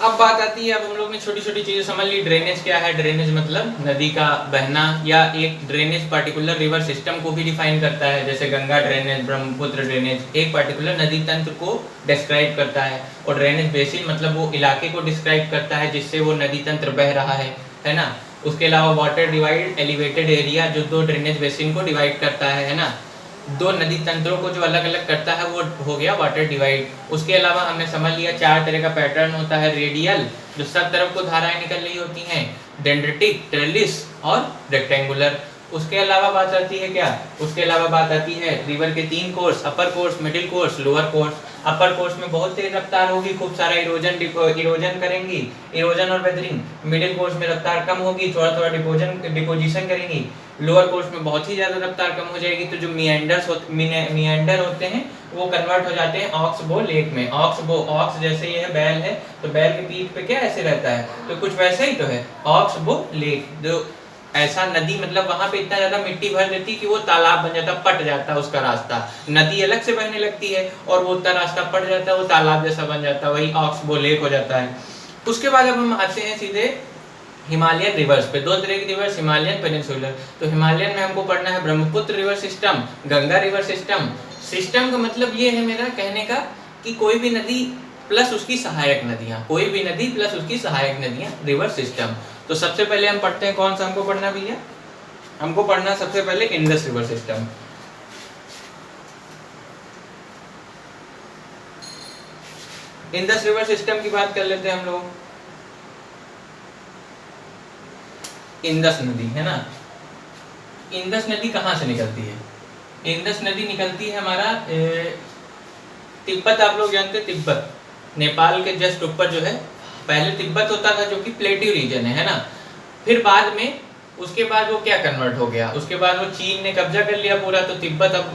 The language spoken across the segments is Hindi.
अब बात आती है, अब हम लोग ने छोटी छोटी चीजें समझ ली। ड्रेनेज क्या है? ड्रेनेज मतलब नदी का बहना, या एक ड्रेनेज पार्टिकुलर रिवर सिस्टम को भी डिफाइन करता है, जैसे गंगा ड्रेनेज, ब्रह्मपुत्र ड्रेनेज एक पार्टिकुलर नदी तंत्र को डिस्क्राइब करता है। और ड्रेनेज बेसिन मतलब वो इलाके को डिस्क्राइब करता है जिससे वो नदी तंत्र बह रहा है ना। उसके अलावा वाटर डिवाइड एलिवेटेड एरिया, जो दो ड्रेनेज बेसिन को डिवाइड करता है ना, दो नदी तंत्रों को जो अलग अलग करता है वो हो गया वाटर डिवाइड। उसके अलावा हमने समझ लिया 4 तरह का पैटर्न होता है। रेडियल, जो सब तरफ को धाराएं निकल रही होती हैं, डेंड्रिटिक, ट्रेलिस और रेक्टेंगुलर। उसके अलावा बात आती है क्या? उसके अलावा बात आती है रिवर के 3 course, upper course, middle course, lower course. Upper course में बहुत तेज रफ्तार होगी, खूब सारा इरोजन करेंगी, इरोजन और वेदरिंग। मिडिल कोर्स में रफ्तार कम होगी, थोड़ा थोड़ा डिपोजिशन करेंगी। लोअर कोर्स में बहुत ही ज्यादा रफ्तार कम हो जाएगी। तो जो मियांडर होते हैं वो कन्वर्ट हो जाते हैं ऑक्सबो लेक में। ऑक्स जैसे ये है, बैल है, तो बैल के पीठ पे क्या ऐसे रहता है, तो कुछ वैसा ही तो है ऑक्सबो लेक। जो ऐसा नदी मतलब वहां पे इतना ज्यादा मिट्टी भर देती कि वो तालाब बन जाता, पट जाता उसका रास्ता। नदी अलग से बहने लगती है और वो उतना रास्ता पट जाता है, वो तालाब जैसा बन जाता है, वही ऑक्सबो लेक हो जाता है। उसके बाद अब हम आते हैं सीधे हिमालयन रिवर्स पे। 2 तरह की रिवर्स, हिमालयन, पेनिनसुलर। तो हिमालयन में हमको पढ़ना है Brahmaputra river system, Ganga river system. System का मतलब ये है मेरा कहने का कि कोई भी नदी प्लस उसकी सहायक नदियां, कोई भी नदी प्लस उसकी सहायक नदियां, रिवर सिस्टम। तो सबसे पहले हम पढ़ते हैं, कौन सा हमको पढ़ना भैया? हमको पढ़ना सबसे पहले Indus river system. Indus river system की बात कर लेते हैं हम लोग। इंडस नदी है ना, इंडस नदी कहाँ से निकलती है? इंडस नदी निकलती है हमारा तिब्बत, आप लोग जानते हैं तिब्बत, नेपाल के जस्ट ऊपर जो है। पहले तिब्बत होता था जो कि प्लेट्यू रीजन है ना, फिर बाद में उसके बाद वो क्या कन्वर्ट हो गया, उसके बाद वो चीन ने कब्जा कर लिया पूरा, तो तिब्बत अब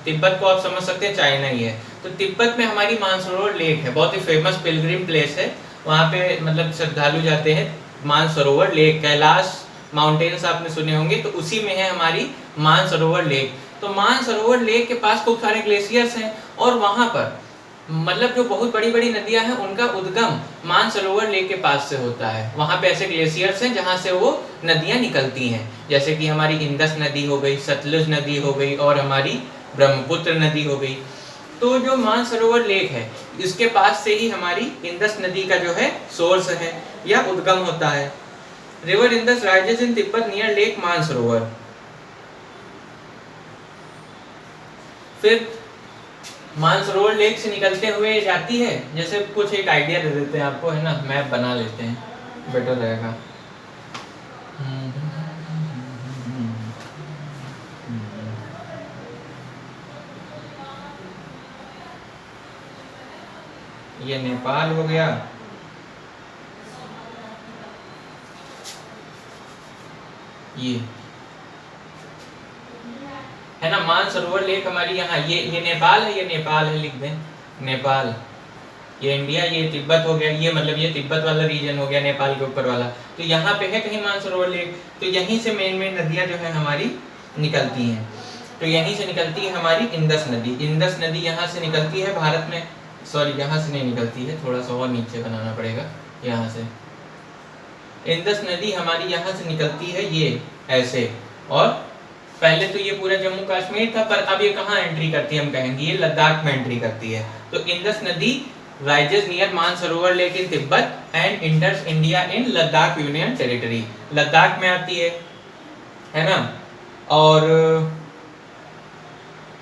तिब्बत को आप समझ सकते हैं चाइना ही है। तो तिब्बत में हमारी मानसरोवर लेक है, बहुत ही फेमस पिलग्रिम प्लेस है, वहाँ पे मतलब श्रद्धालु जाते हैं। मानसरोवर लेक, कैलाश माउंटेन्स आपने सुने होंगे, तो उसी में है हमारी मानसरोवर लेक। तो मानसरोवर लेक के पास खूब सारे ग्लेशियर्स हैं, और वहाँ पर मतलब जो बहुत बड़ी बड़ी नदियां हैं उनका उद्गम मानसरोवर लेक के पास से होता है। वहाँ पे ऐसे ग्लेशियर्स हैं जहाँ से वो नदियां निकलती हैं, जैसे कि हमारी इंडस नदी हो गई, सतलुज नदी हो गई, और हमारी ब्रह्मपुत्र नदी हो गई। तो जो मानसरोवर लेक है इसके पास से ही हमारी इंडस नदी का जो है सोर्स है या उद्गम होता है। River Indus rises in Tibet near lake Mansarovar. फिर मानसरोवर लेक से निकलते हुए जाती है, जैसे कुछ एक आइडिया दे देते हैं आपको, है ना, मैप बना लेते हैं, बेटर रहेगा। ये नेपाल हो गया, ये है ना मानसरोवर लेक हमारी यहाँ, ये नेपाल है, ये नेपाल है, लिख दें नेपाल। ये इंडिया, ये तिब्बत हो गया, ये मतलब ये तिब्बत वाला रीजन हो गया नेपाल के ऊपर वाला। तो यहाँ पे है कहीं मानसरोवर लेक, तो यहीं से मेन मेन नदियाँ जो है हमारी निकलती हैं। तो यहीं से निकलती है हमारी इंडस नदी। इंडस नदी यहाँ से निकलती है भारत में, सॉरी यहाँ से नहीं निकलती है, थोड़ा सा और नीचे बनाना पड़ेगा, यहाँ से इंडस नदी हमारी यहाँ से निकलती है, ये ऐसे। और पहले तो ये पूरा जम्मू कश्मीर था, पर अब ये कहाँ एंट्री करती है, हम कहेंगे ये लद्दाख में एंट्री करती है। तो इंडस नदी rises near Mansarovar lake in Tibet and इंटर्स India in Ladakh union territory. Ladakh में आती है ना। और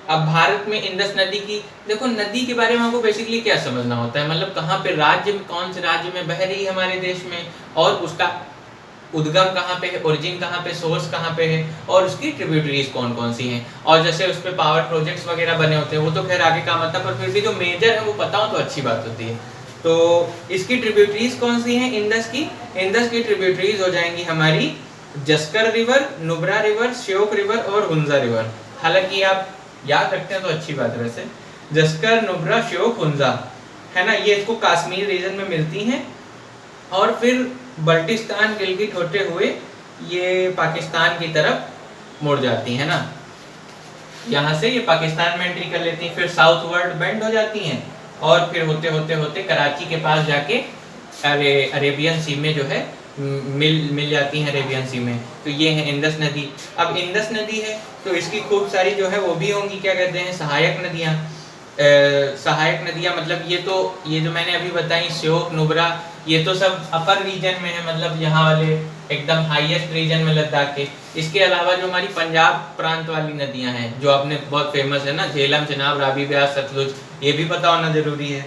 अब भारत में इंडस नदी की, देखो नदी के बारे में आपको बेसिकली क्या समझना होता है, मतलब कहाँ पे राज्य में, कौन से राज्य में बह रही है हमारे देश में, और उसका उद्गम कहाँ पे है, ओरिजिन कहाँ पे, सोर्स कहाँ पे है, और उसकी ट्रिब्यूटरीज कौन कौन सी हैं। और जैसे उस पर पावर प्रोजेक्ट्स वगैरह बने होते हैं वो तो खैर आगे का मतलब, पर फिर भी जो मेजर है वो पता हो तो अच्छी बात होती है। तो इसकी ट्रिब्यूटरीज कौन सी हैं इंडस की? इंडस की ट्रिब्यूटरीज हो जाएंगी हमारी Zanskar river, Nubra river, Shyok river और हुंजा रिवर। हालांकि आप याद रखते हैं तो अच्छी बात है। वैसे जस्कर, नुब्रा, श्योक, हुंजा है ना, ये इसको कश्मीर रीजन में मिलती हैं, और फिर बल्टिस्तान, गिलगिट होते हुए ये पाकिस्तान की तरफ मुड़ जाती है ना, यहाँ से ये पाकिस्तान में एंट्री कर लेती हैं, फिर साउथ वर्ड बेंड हो जाती हैं, और फिर होते होते होते कराची के पास जाके अरेबियन सी में जो है मिल जाती हैं अरेबियन सी में। तो ये है इंडस नदी। अब इंडस नदी है तो इसकी खूब सारी जो है वो भी होंगी, क्या कहते हैं, सहायक नदियाँ। सहायक नदियाँ मतलब ये जो मैंने अभी बताई, श्योक, नुब्रा, ये तो सब अपर रीजन में है, मतलब यहाँ वाले एकदम हाईएस्ट रीजन में लद्दाख के। इसके अलावा जो हमारी पंजाब प्रांत वाली नदियाँ हैं जो आपने बहुत फेमस है ना, झेलम, चेनाब, रावी, ब्यास, सतलुज, ये भी पता होना जरूरी है।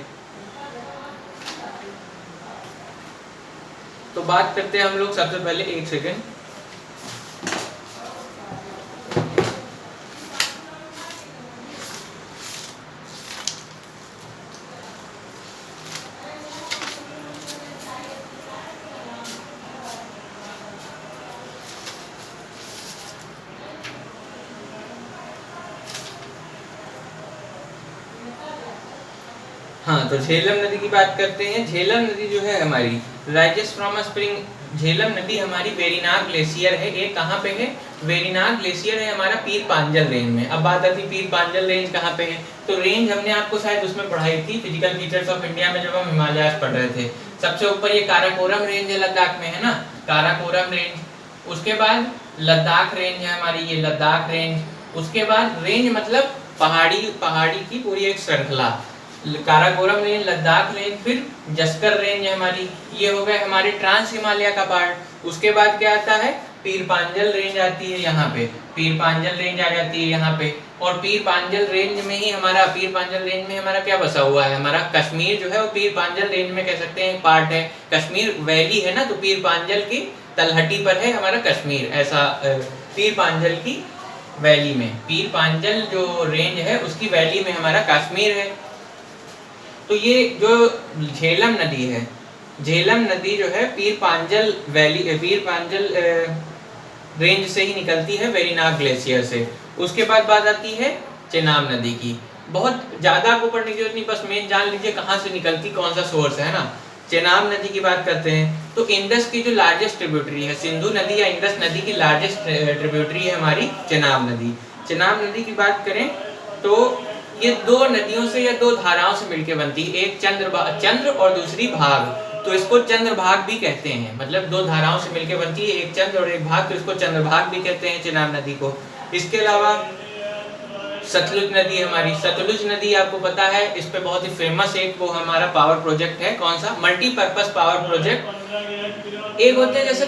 तो बात करते हैं हम लोग सबसे पहले, एक सेकेंड, हाँ, तो झेलम नदी की बात करते हैं। झेलम नदी जो है हमारी राइजेस फ्रॉम स्प्रिंग। झेलम नदी हमारी वेरीनाग ग्लेशियर है। ये कहाँ पे है? वेरीनाग ग्लेशियर है हमारा पीर पांजल रेंज में। अब बात आती है पीर पांजल रेंज कहाँ पे है। तो रेंज हमने आपको शायद उसमें पढ़ाई थी, फिजिकल फीचर्स ऑफ इंडिया में, जब हम हिमालय पढ़ रहे थे। सबसे ऊपर ये काराकोरम रेंज है, लद्दाख में है ना, काराकोरम रेंज। उसके बाद लद्दाख रेंज है हमारी, ये लद्दाख रेंज। उसके बाद रेंज मतलब पहाड़ी की पूरी एक श्रृंखला, काराकोरम रेंज, लद्दाख रेंज, फिर जस्कर रेंज है हमारी। ये हो गए हमारे ट्रांस हिमालय का पार्ट। उसके बाद क्या आता है? पीर पांजल रेंज आती है यहाँ पे, पीर पांजल रेंज आ जाती है यहाँ पे। और पीर पांजल रेंज में ही हमारा, पीर पांजल रेंज में हमारा क्या बसा हुआ है? हमारा कश्मीर जो है वो पीर पांजल रेंज में कह सकते हैं पार्ट है। कश्मीर वैली है ना, तो पीर पांजल की तलहटी पर है हमारा कश्मीर। ऐसा पीर पांजल की वैली में, पीर पांजल जो रेंज है उसकी वैली में हमारा कश्मीर है। तो ये जो झेलम नदी है, झेलम नदी जो है पीर पांजल वैली, पीर पांजल रेंज से ही निकलती है, वेरीनाग ग्लेशियर से। उसके बाद बात आती है चेनाब नदी की। बहुत ज़्यादा आपको पढ़ने की जरूरत नहीं, बस मेन जान लीजिए कहाँ से निकलती, कौन सा सोर्स है ना। चेनाब नदी की बात करते हैं तो इंडस की जो लार्जेस्ट ट्रिब्यूटरी है, सिंधु नदी या इंडस नदी की लार्जेस्ट ट्रिब्यूटरी है हमारी चेनाब नदी। चेनाब नदी की बात करें तो ये दो नदियों से या दो धाराओं से मिलकर बनती है, एक चंद्र और दूसरी भाग। तो इसको चंद्रभाग भी कहते हैं, मतलब दो धाराओं से मिलकर बनती है, एक चंद्र और एक भाग, तो इसको चंद्रभाग भी कहते हैं चेनाब नदी को। इसके अलावा सतलुज नदी हमारी, सतलुज नदी आपको पता है, इस पे बहुत ही फेमस एक वो हमारा पावर प्रोजेक्ट है, कौन सा? Multipurpose power project. एक होते हैं जैसे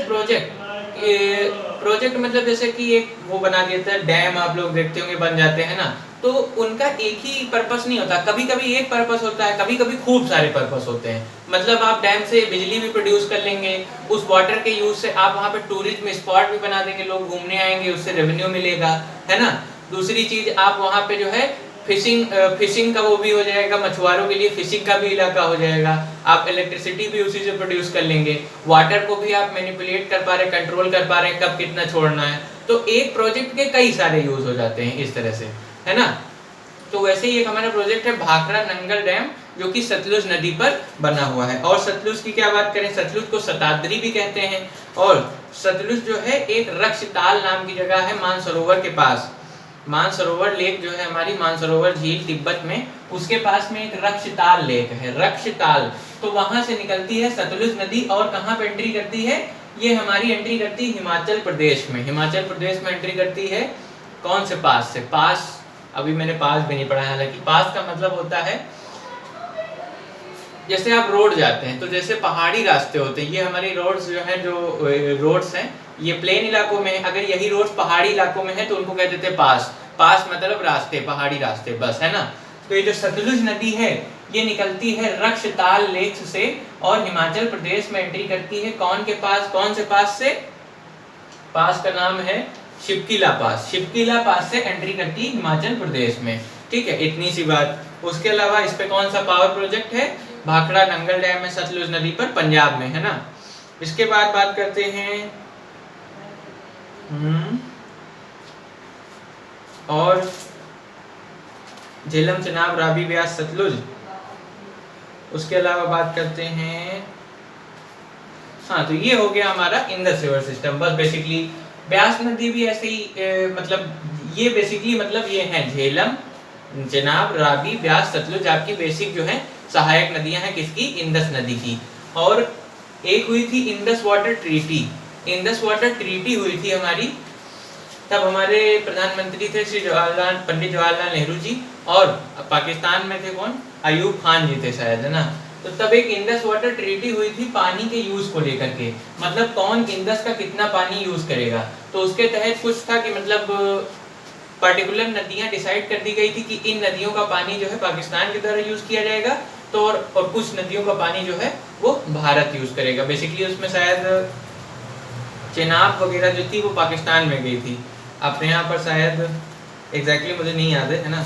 प्रोजेक्ट मतलब जैसे कि एक वो बना देता है डैम, आप लोग देखते होंगे बन जाते हैं ना, तो उनका एक ही पर्पस नहीं होता, कभी कभी एक पर्पस होता है, कभी कभी खूब सारे पर्पस होते हैं। मतलब आप डैम से बिजली भी प्रोड्यूस कर लेंगे, उस वाटर के यूज से आप वहाँ पे टूरिज्म स्पॉट भी बना देंगे, लोग घूमने आएंगे, उससे रेवेन्यू मिलेगा, है ना। दूसरी चीज आप वहाँ पे जो है फिशिंग का वो भी हो जाएगा, मछुआरों के लिए फिशिंग का भी इलाका हो जाएगा। आप इलेक्ट्रिसिटी भी उसी से प्रोड्यूस कर लेंगे, वाटर को भी आप मैनिपुलेट कर पा रहे, कंट्रोल कर पा रहे हैं कब कितना छोड़ना है। तो एक प्रोजेक्ट के कई सारे यूज हो जाते हैं इस तरह से, है ना। तो वैसे ही एक हमारा प्रोजेक्ट है भाखड़ा नंगल डैम, जो कि सतलुज नदी पर बना हुआ है। और सतलुज की क्या बात करें, सतलुज को शताद्री भी कहते हैं। और सतलुज जो है एक रक्षताल नाम की जगह है मानसरोवर के पास। मानसरोवर लेक जो है हमारी, मानसरोवर झील तिब्बत में, उसके पास में एक रक्षताल लेक है, रक्षताल। तो वहां से निकलती है सतलुज नदी और कहाँ पे एंट्री करती है? ये हमारी एंट्री करती है हिमाचल प्रदेश में। हिमाचल प्रदेश में एंट्री करती है कौन से पास से? पास, अभी मैंने पास भी नहीं पढ़ा, हालांकि पास का मतलब होता है जैसे आप रोड जाते हैं, तो जैसे पहाड़ी रास्ते होते हैं, ये हमारी रोड्स जो हैं, जो रोड्स हैं ये प्लेन इलाकों में है, अगर यही रोड्स पहाड़ी इलाकों में है तो उनको कह देते हैं पास। पास मतलब रास्ते, पहाड़ी रास्ते, बस, है ना। तो ये जो सतलुज नदी है ये निकलती है रक्षताल लेक से और हिमाचल प्रदेश में एंट्री करती है कौन के पास, कौन से पास से? पास का नाम है शिवकीला पास। शिवकीला पास से एंट्री करती है हिमाचल प्रदेश में, ठीक है, इतनी सी बात। उसके अलावा इस पे कौन सा पावर प्रोजेक्ट है? भाखड़ा नंगल डैम है सतलुज नदी पर, पंजाब में, है ना। इसके बाद बात करते हैं और झेलम, चेनाब, रावी, ब्यास, सतलुज। उसके अलावा बात करते हैं, हाँ, तो ये हो गया हमारा इंडस रिवर सिस्टम। बस बेसिकली ब्यास नदी भी ऐसे ही मतलब ये बेसिकली मतलब ये है झेलम, चेनाब, रावी, ब्यास, सतलुज आपकी बेसिक जो है सहायक नदियां हैं किसकी? इंडस नदी की। और एक हुई थी Indus water treaty. Indus water treaty हुई थी हमारी, तब हमारे प्रधानमंत्री थे श्री पंडित जवाहरलाल नेहरू जी, और पाकिस्तान में थे कौन, अयूब खान जी थे शायद, है ना। तो तब एक इंडस वाटर ट्रीटी हुई थी पानी के यूज को लेकर के, मतलब कौन इंडस का कितना पानी यूज करेगा। तो उसके तहत कुछ था कि मतलब पर्टिकुलर नदियां डिसाइड कर दी गई थी कि इन नदियों का पानी जो है पाकिस्तान के द्वारा यूज किया जाएगा, तो और कुछ नदियों का पानी जो है वो भारत यूज करेगा। बेसिकली उसमें शायद चेनाब वगैरह जो थी वो पाकिस्तान में गई थी, अपने यहाँ पर शायद एग्जैक्टली मुझे नहीं याद है ना।